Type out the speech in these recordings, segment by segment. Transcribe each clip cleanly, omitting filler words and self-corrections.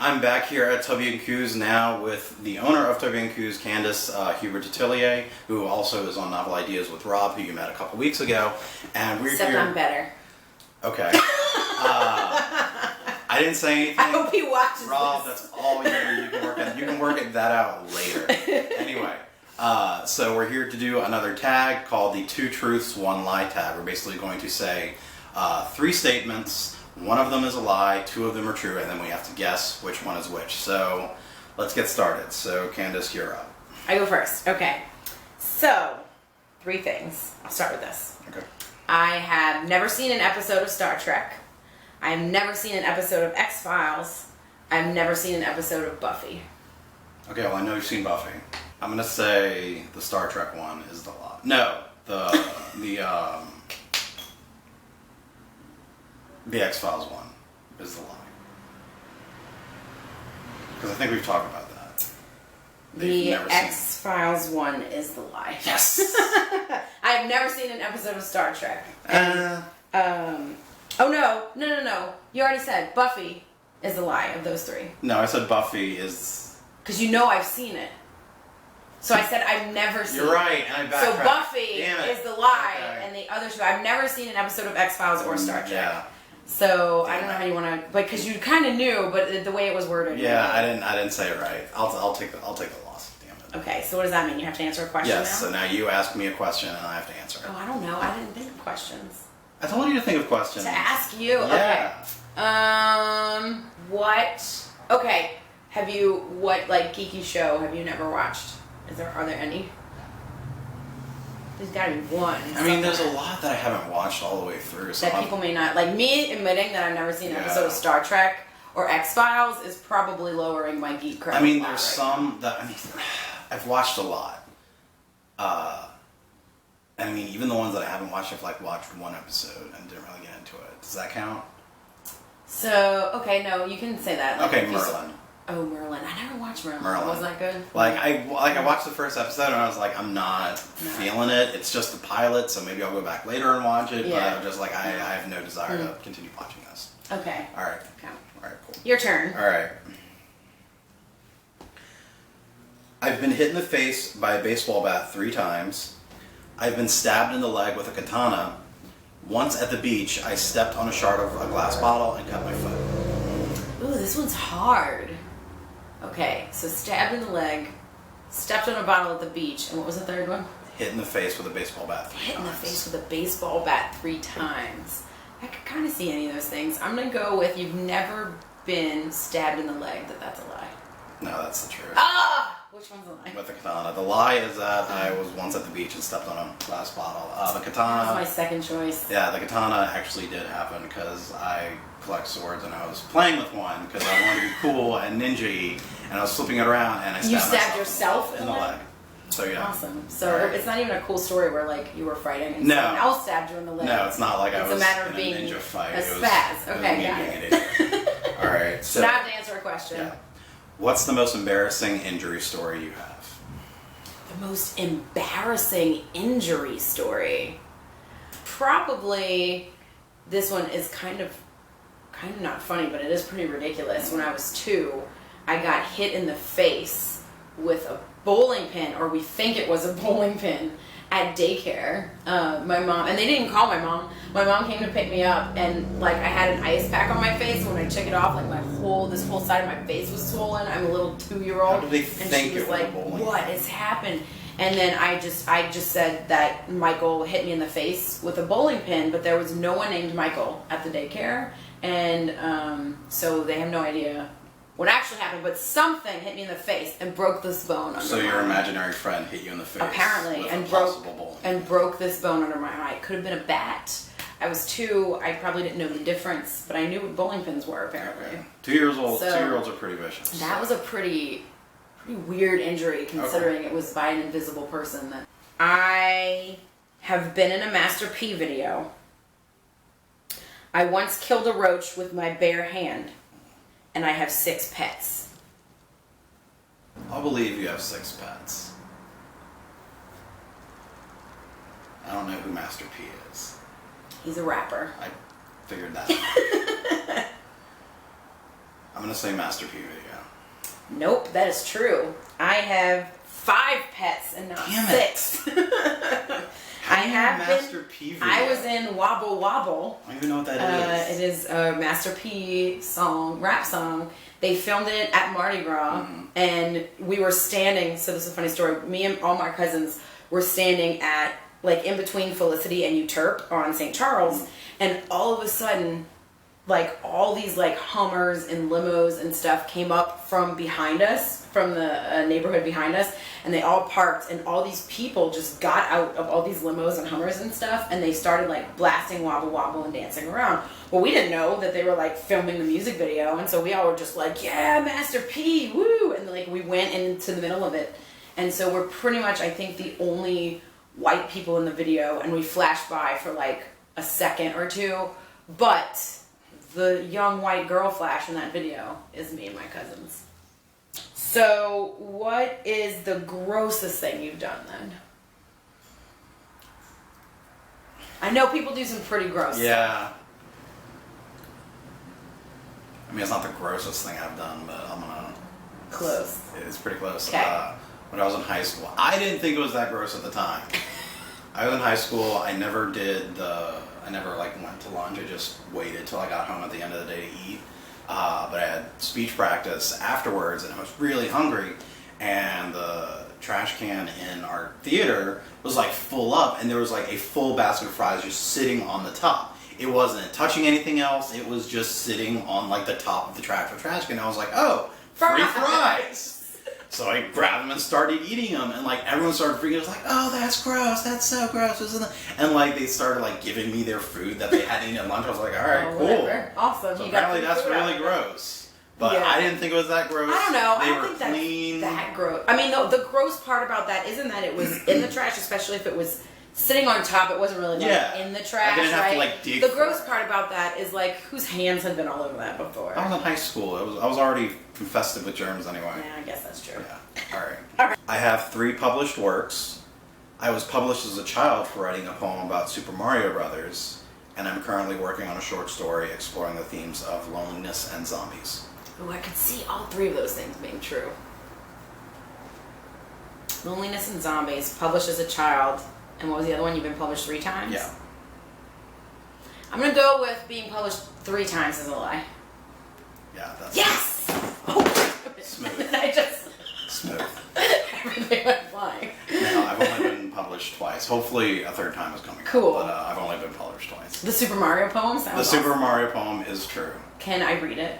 I'm back here at Tubby and Coos now with the owner of Tubby and Coos, Candice Detillier-Huber, who also is on Novel Ideas with Rob, who you met a couple weeks ago. And we're Except here. I'm better. Okay. I didn't say anything. I hope he watches Rob, this. that's all you can work at. You can work that out later. Anyway, so we're here to do another tag called the 2 Truths, 1 Lie tag. We're basically going to say 3 statements. One of them is a lie, 2 of them are true, and then we have to guess which one is which. So let's get started. So Candice, you're up. I go first. Okay. So, 3 things. I'll start with this. Okay. I have never seen an episode of Star Trek. I have never seen an episode of X-Files. I've never seen an episode of Buffy. Okay, well I know you've seen Buffy. I'm gonna say the Star Trek one is the lie. No, the X-Files one is the lie. Because I think we've talked about that. The X-Files one is the lie. Yes! I've never seen an episode of Star Trek. Oh no. You already said Buffy is the lie of those 3. No, I said Buffy is... Because you know I've seen it. So I said I've never seen it. You're right, and I backtracked. So Buffy is the lie, okay. And the other 2, I've never seen an episode of X-Files or Star Trek. Yeah. So I don't know how you want to, but because you kind of knew, but the way it was worded. Yeah, I didn't say it right. I'll take the loss. Damn it. Okay, so what does that mean? You have to answer a question now? Yes. So now you ask me a question and I have to answer it. Oh, I don't know. I didn't think of questions. I told you to think of questions. To ask you. Yeah. Okay. What? Okay. What geeky show have you never watched? Are there any? There's gotta be one. I mean, there's a lot that I haven't watched all the way through. So that people may not, like me admitting that I've never seen an episode of Star Trek or X-Files is probably lowering my geek cred. I mean, there's some that, I've watched a lot. I mean, even the ones that I haven't watched, I've watched 1 episode and didn't really get into it. Does that count? So, okay, no, you can say that. Okay, Merlin. Oh, Merlin. I never watched Merlin. Was that good? I watched the first episode and I was like, I'm not feeling it. It's just the pilot, so maybe I'll go back later and watch it. But I'm just I have no desire to continue watching this. Okay. All right. Okay. All right, cool. Your turn. All right. I've been hit in the face by a baseball bat 3 times. I've been stabbed in the leg with a katana. Once at the beach, I stepped on a shard of a glass bottle and cut my foot. Ooh, this one's hard. Okay, so stabbed in the leg, stepped on a bottle at the beach, and what was the 3rd one? Hit in the face with a baseball bat 3 times. Hit in the face with a baseball bat 3 times. I could kind of see any of those things. I'm going to go with you've never been stabbed in the leg, that's a lie. No, that's the truth. Ah! Which one's a lie? With the katana. The lie is that I was once at the beach and stepped on a glass bottle. The katana... That was my second choice. Yeah, the katana actually did happen because I collect swords and I was playing with one because I wanted to be cool and ninja-y, and I was flipping it around and I stabbed yourself in the leg. So yeah. Awesome. So it's not even a cool story where you were fighting and someone else stabbed you in the leg. No, it's not like I was a matter of in being a ninja fight. A spaz. Okay, got it. All right. So now I have to answer a question. Yeah. What's the most embarrassing injury story you have? The most embarrassing injury story? Probably this one is kind of not funny, but it is pretty ridiculous. When I was 2, I got hit in the face with a bowling pin, or we think it was a bowling pin, at daycare. My mom, and they didn't call my mom. My mom came to pick me up, and I had an ice pack on my face. When I took it off, this whole side of my face was swollen. I'm a little 2-year-old. How did they think it was like, what has happened? And then I just said that Michael hit me in the face with a bowling pin, but there was no one named Michael at the daycare, and so they have no idea what actually happened, but something hit me in the face and broke this bone under my eye. So your imaginary friend hit you in the face. Apparently, and broke this bone under my eye. It could have been a bat. I was 2. I probably didn't know the difference, but I knew what bowling pins were, apparently. Okay. 2 years old. So 2-year-olds are pretty vicious. That was a pretty weird injury, considering it was by an invisible person. I have been in a Master P video. I once killed a roach with my bare hand. And I have 6 pets. I'll believe you have 6 pets. I don't know who Master P is. He's a rapper. I figured that out. I'm going to say Master P video. Nope, that is true. I have 5 pets and not 6. I have Master P video? I was in Wobble Wobble. I don't even know what that is. It is a Master P song, rap song. They filmed it at Mardi Gras, and we were standing. So this is a funny story. Me and all my cousins were standing at, like, in between Felicity and Uterp on St. Charles, and all of a sudden, like, all these, like, Hummers and limos and stuff came up from behind us, from the neighborhood behind us, and they all parked, and all these people just got out of all these limos and Hummers and stuff, and they started, like, blasting Wobble Wobble and dancing around. Well, we didn't know that they were, like, filming the music video, and so we all were just like, yeah, Master P, woo! And, like, we went into the middle of it. And so we're pretty much, I think, the only white people in the video, and we flashed by for, like, a second or two, but the young white girl flash in that video is me and my cousins. So, what is the grossest thing you've done then? I know people do some pretty gross Yeah. I mean, it's not the grossest thing I've done, but I'm gonna... Close. It's pretty close. Okay. When I was in high school, I didn't think it was that gross at the time. I was in high school, I never like went to lunch, I just waited till I got home at the end of the day to eat. But I had speech practice afterwards, and I was really hungry, and the trash can in our theater was like full up, and there was like a full basket of fries just sitting on the top. It wasn't touching anything else, it was just sitting on like the top of the trash can, and I was like, oh, free fries! So I grabbed them and started eating them, and like everyone started freaking out. It was like, oh, that's gross, that's so gross, isn't it? And like they started like giving me their food that they hadn't eaten at lunch. I was like, all right, cool. Whatever. Awesome. So you apparently got that's really gross. But yeah. I didn't think it was that gross. I don't know. They I don't were think clean. that's that gross. I mean, the gross part about that isn't that it was in the trash, especially if it was sitting on top. It wasn't really like in the trash, I didn't have right? to, like, dig the for gross it. part about that is like whose hands had been all over that before. I was in high school. I was already infested with germs anyway. Yeah, I guess that's true. Yeah. All right. I have 3 published works. I was published as a child for writing a poem about Super Mario Brothers, and I'm currently working on a short story exploring the themes of loneliness and zombies. Oh, I could see all 3 of those things being true. Loneliness and zombies, published as a child. And what was the other one? You've been published 3 times? Yeah. I'm going to go with being published 3 times as a lie. Yeah, that's... Yes! Oh, smooth. I just... Smooth. Everything went flying. No, I've only been published twice. Hopefully a 3rd time is coming. Cool. But I've only been published twice. The Super Mario poem sounds The awesome. Super Mario poem is true. Can I read it?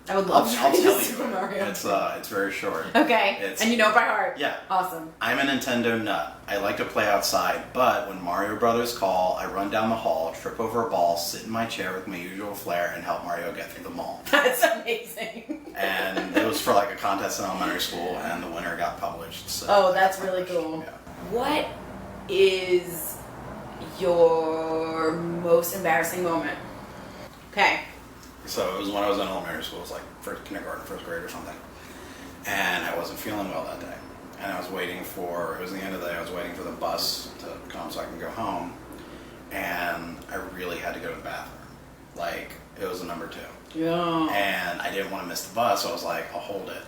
I would love to I'll read tell the you. Super Mario. It's very short. Okay. And you know it by heart? Yeah. Awesome. I'm a Nintendo nut. I like to play outside, but when Mario Brothers call, I run down the hall, trip over a ball, sit in my chair with my usual flair, and help Mario get through the mall. That's amazing. And it was for like a contest in elementary school, and the winner got published. So oh, that's really cool. Yeah. What is your most embarrassing moment? Okay. So it was when I was in elementary school. It was like kindergarten, 1st grade or something. And I wasn't feeling well that day. And I was waiting for, it was the end of the day, I was waiting for the bus to come so I can go home. And I really had to go to the bathroom. Like, it was a number 2. Yeah. And I didn't want to miss the bus, so I was like, I'll hold it.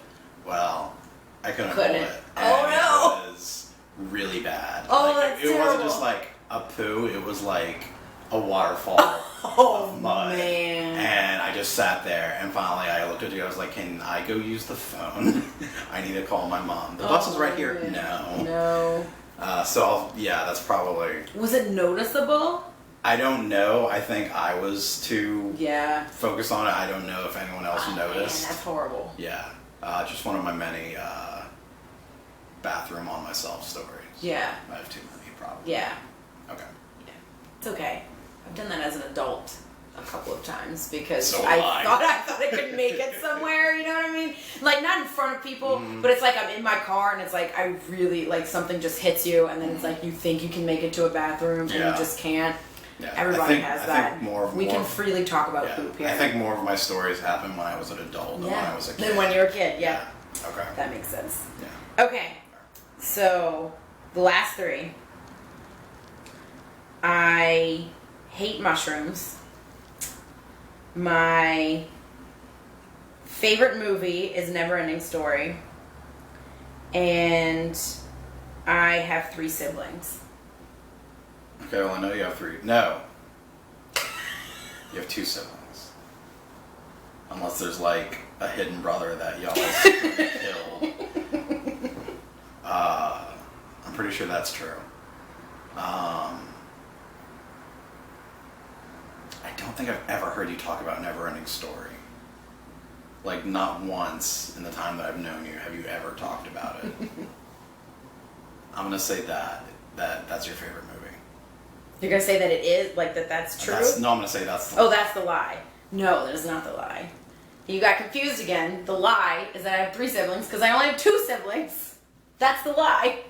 Well, I couldn't hold it. Oh, no. It was really bad. Oh, like, that's it terrible. wasn't just like a poo, it was like a waterfall of mud. Man. And I just sat there, and finally I looked at you, I was like, can I go use the phone? I need to call my mom. The bus is right here. Man. No. No. So, yeah, that's probably... Was it noticeable? I don't know. I think I was too Yeah. focused on it. I don't know if anyone else noticed. Man, that's horrible. Yeah. Just one of my many bathroom on myself stories. Yeah. I have too many, probably. Yeah. Okay. Yeah. It's okay. I've done that as an adult a couple of times because So I have I. thought I could make it somewhere, you know what I mean? Like, not in front of people, but it's like I'm in my car and it's like I really, like, something just hits you and then it's like you think you can make it to a bathroom and you just can't. Yeah. Everybody has I that. think we can freely talk about poop here. I think more of my stories happened when I was an adult than when I was a kid. Than when you were a kid, yeah. Okay. That makes sense. Yeah. Okay. So, the last 3. I I hate mushrooms. My favorite movie is Neverending Story. And I have 3 siblings. Okay, well, I know you have 3. No. You have 2 siblings. Unless there's like a hidden brother that y'all killed. I'm pretty sure that's true. I don't think I've ever heard you talk about Neverending Story. Like, not once in the time that I've known you have you ever talked about it. I'm gonna say that's your favorite movie. You're gonna say that it is, like, that's true? No, I'm gonna say that's the lie. Oh, that's the lie. No, that is not the lie. You got confused again. The lie is that I have 3 siblings because I only have 2 siblings. That's the lie.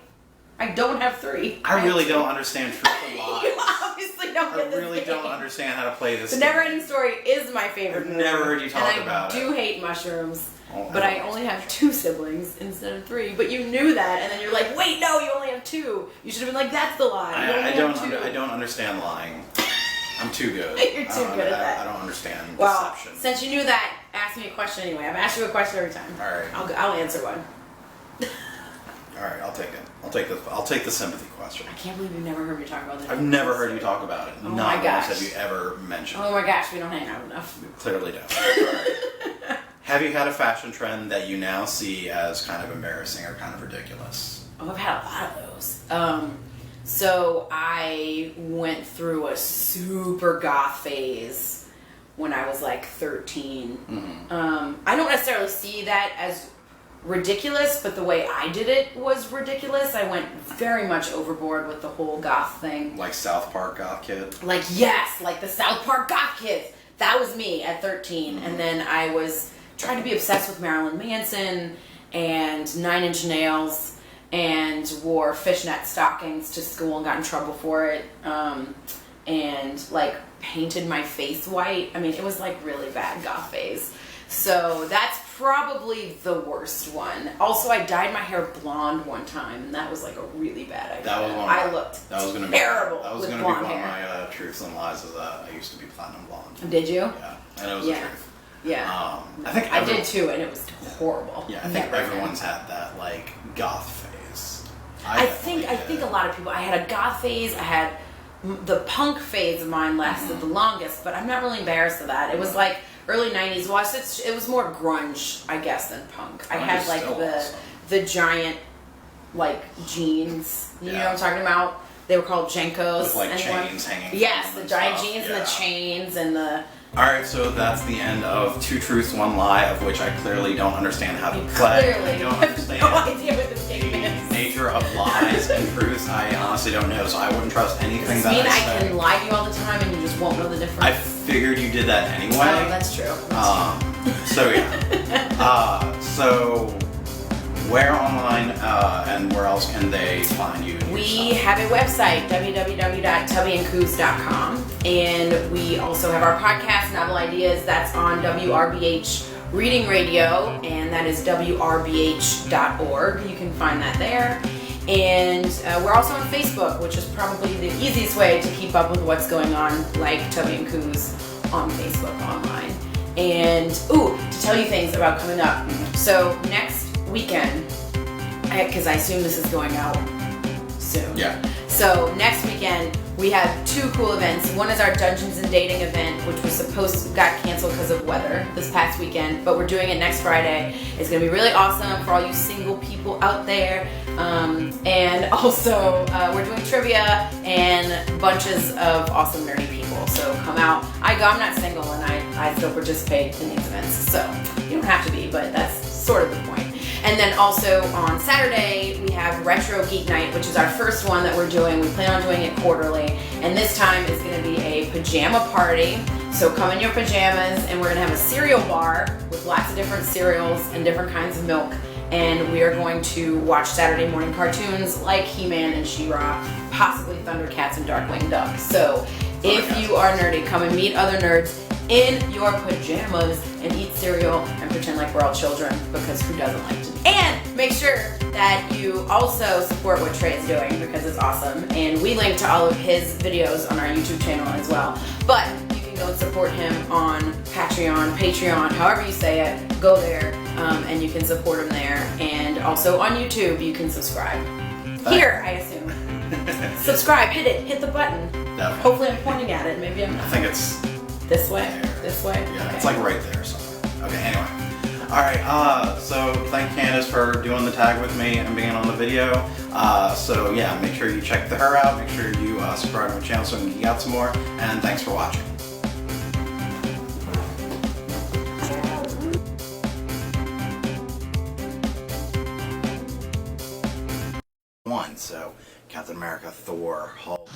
I don't have 3. I really don't understand truth and lies. You obviously don't get this I really game. don't understand how to play this The game. Neverending Story is my favorite movie. Never heard you talk about it. And I do hate mushrooms. Oh, But I only have 2 siblings instead of 3. But you knew that, and then you're like, wait, no, you only have 2. You should have been like, that's the lie. You only have 2. I don't understand lying. I'm too good. You're too good at that. I don't understand Well, deception. since you knew that, ask me a question anyway. I've asked you a question every time. All right. I'll answer one. All right, I'll take it. I'll take the sympathy question. I can't believe you've never heard me talk about that. I've never heard you talk about it. Oh Not my once gosh. have you ever mentioned it. Oh my gosh, we don't hang out enough. We clearly don't. All right. Have you had a fashion trend that you now see as kind of embarrassing or kind of ridiculous? Oh, I've had a lot of those. So I went through a super goth phase when I was like 13. Mm-hmm. I don't necessarily see that as ridiculous, but the way I did it was ridiculous. I went very much overboard with the whole goth thing. Like South Park goth kid? Like, yes, like the South Park goth kids. That was me at 13. And then I was trying to be obsessed with Marilyn Manson and 9 Inch Nails and wore fishnet stockings to school and got in trouble for it. And like painted my face white. I mean, it was like really bad goth phase. So that's probably the worst one. Also, I dyed my hair blonde one time, and that was like a really bad idea. That was one. I looked terrible. That was with going to be one blonde of hair. my truths and lies. Is that I used to be platinum blonde. Did you? Yeah, and it was the truth. Yeah. I think I did too, and it was horrible. Yeah, I think everyone's had that like goth phase. I think a lot of people. I had a goth phase. I had the punk phase of mine lasted the longest, but I'm not really embarrassed of that. It was like early 90s. Well, it was more grunge, I guess, than punk. I had like the giant like jeans. You know what I'm talking about? They were called Jenkos. With like chains hanging. Yes, from the them giant stuff. jeans and the chains and the. Alright, so that's the end of 2 Truths, 1 Lie, of which I clearly don't understand how to play. I don't understand no idea what this game is. the nature of lies and truths. I honestly don't know, so I wouldn't trust anything that I say. I can lie to you all the time and you just won't know the difference? I figured you did that anyway. Oh, that's true. So yeah. So where online and where else can they find you? We have a website, www.tubbyandcoos.com, and we also have our podcast, Novel Ideas, that's on WRBH Reading Radio, and that is wrbh.org. You can find that there. And we're also on Facebook, which is probably the easiest way to keep up with what's going on, like Tubby and Coos on Facebook online. And, to tell you things about coming up. So next weekend, because I assume this is going out soon. Yeah. So next weekend, we have 2 cool events. One is our Dungeons and Dating event, which was got canceled because of weather this past weekend, but we're doing it next Friday. It's going to be really awesome for all you single people out there. And also, we're doing trivia and bunches of awesome nerdy people. So come out. I'm not single, and I still participate in these events. So you don't have to be, but that's sort of the point. And then also on Saturday, we have Retro Geek Night, which is our first one that we're doing. We plan on doing it quarterly. And this time is going to be a pajama party. So come in your pajamas, and we're going to have a cereal bar with lots of different cereals and different kinds of milk. And we are going to watch Saturday morning cartoons like He-Man and She-Ra, possibly Thundercats and Darkwing Duck. So if you are nerdy, come and meet other nerds in your pajamas and eat cereal and pretend like we're all children, because who doesn't like to? And make sure that you also support what Trey is doing because it's awesome. And we link to all of his videos on our YouTube channel as well. But you can go and support him on Patreon, however you say it. Go there and you can support him there. And also on YouTube, you can subscribe. Here, I assume. Subscribe, hit the button. Definitely. Hopefully I'm pointing at it, maybe I'm not. I think it's This way? there. This way? Yeah, Okay. it's like right there somewhere. Okay, anyway. Alright, so thank Candice for doing the tag with me and being on the video. So yeah, make sure you check her out. Make sure you subscribe to my channel so we can geek out some more. And thanks for watching. So Captain America, Thor, Hulk.